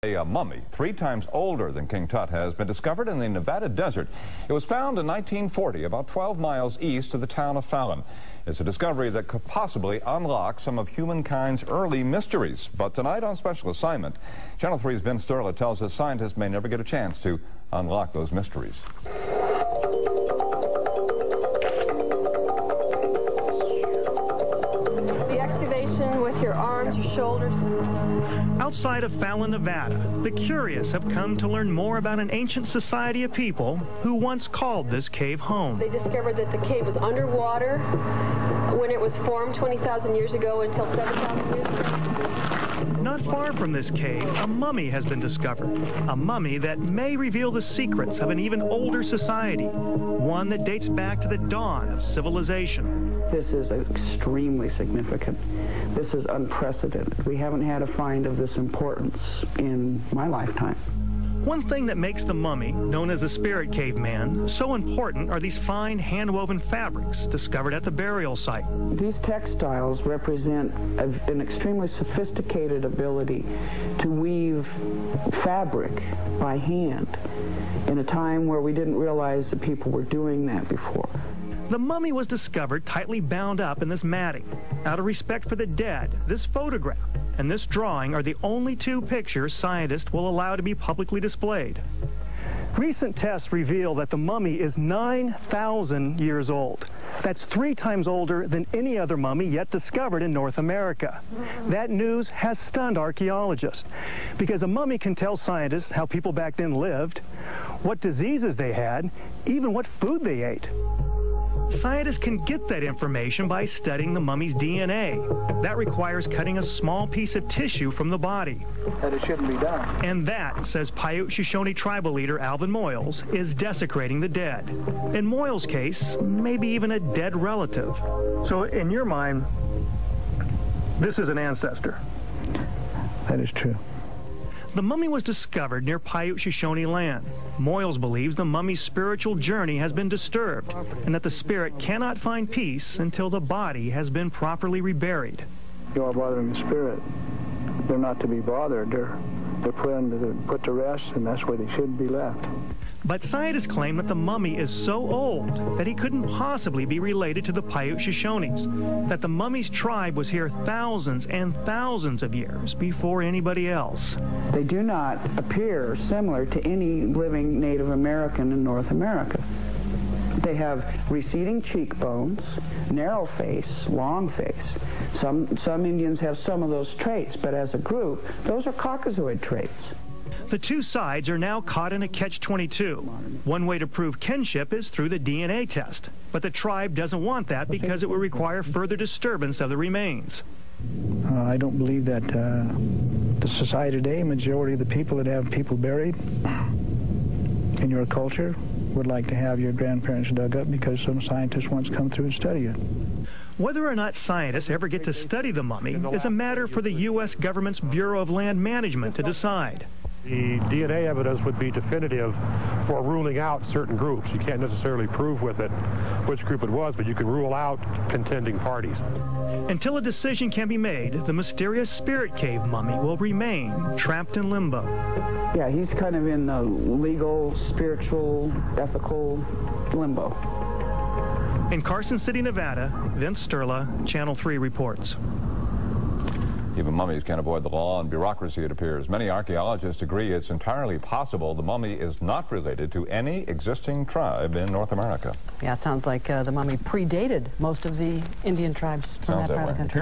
A mummy 3 times older than King Tut has been discovered in the Nevada desert. It was found in 1940, about 12 miles east of the town of Fallon. It's a discovery that could possibly unlock some of humankind's early mysteries. But tonight on special assignment, Channel 3's Vince Sterla tells us scientists may never get a chance to unlock those mysteries. The excavation with your arms, your shoulders. Outside of Fallon, Nevada, the curious have come to learn more about an ancient society of people who once called this cave home. They discovered that the cave was underwater when it was formed 20,000 years ago until 7,000 years ago. Not far from this cave, a mummy has been discovered. A mummy that may reveal the secrets of an even older society, one that dates back to the dawn of civilization. This is extremely significant. This is unprecedented. We haven't had a find of this importance in my lifetime. One thing that makes the mummy, known as the Spirit Caveman, so important are these fine hand-woven fabrics discovered at the burial site. These textiles represent an extremely sophisticated ability to weave fabric by hand in a time where we didn't realize that people were doing that before. The mummy was discovered tightly bound up in this matting. Out of respect for the dead, this photograph and this drawing are the only 2 pictures scientists will allow to be publicly displayed. Recent tests reveal that the mummy is 9,000 years old. That's 3 times older than any other mummy yet discovered in North America. That news has stunned archaeologists because a mummy can tell scientists how people back then lived, what diseases they had, even what food they ate. Scientists can get that information by studying the mummy's DNA. That requires cutting a small piece of tissue from the body. That it shouldn't be done. And that, says Paiute-Shoshone tribal leader Alvin Moyles, is desecrating the dead. In Moyles' case, maybe even a dead relative. So in your mind, this is an ancestor? That is true. The mummy was discovered near Paiute-Shoshone land. Moyles believes the mummy's spiritual journey has been disturbed and that the spirit cannot find peace until the body has been properly reburied. You are bothering the spirit. They're not to be bothered. They're put to rest, and that's where they should be left. But scientists claim that the mummy is so old that he couldn't possibly be related to the Paiute-Shoshones, that the mummy's tribe was here thousands and thousands of years before anybody else. They do not appear similar to any living Native American in North America. They have receding cheekbones, narrow face, long face. Some Indians have some of those traits, but as a group, those are Caucasoid traits. The 2 sides are now caught in a catch-22. One way to prove kinship is through the DNA test, but the tribe doesn't want that because it would require further disturbance of the remains. I don't believe that the society today, majority of the people that have people buried in your culture would like to have your grandparents dug up because some scientists once come through and study it. Whether or not scientists ever get to study the mummy is a matter for the U.S. government's Bureau of Land Management to decide. The DNA evidence would be definitive for ruling out certain groups. You can't necessarily prove with it which group it was, but you can rule out contending parties. Until a decision can be made, the mysterious Spirit Cave mummy will remain trapped in limbo. Yeah, he's kind of in the legal, spiritual, ethical limbo. In Carson City, Nevada, Vince Sterla, Channel 3 reports. Even mummies can't avoid the law and bureaucracy, it appears. Many archaeologists agree it's entirely possible the mummy is not related to any existing tribe in North America. Yeah, it sounds like the mummy predated most of the Indian tribes from that part of the country.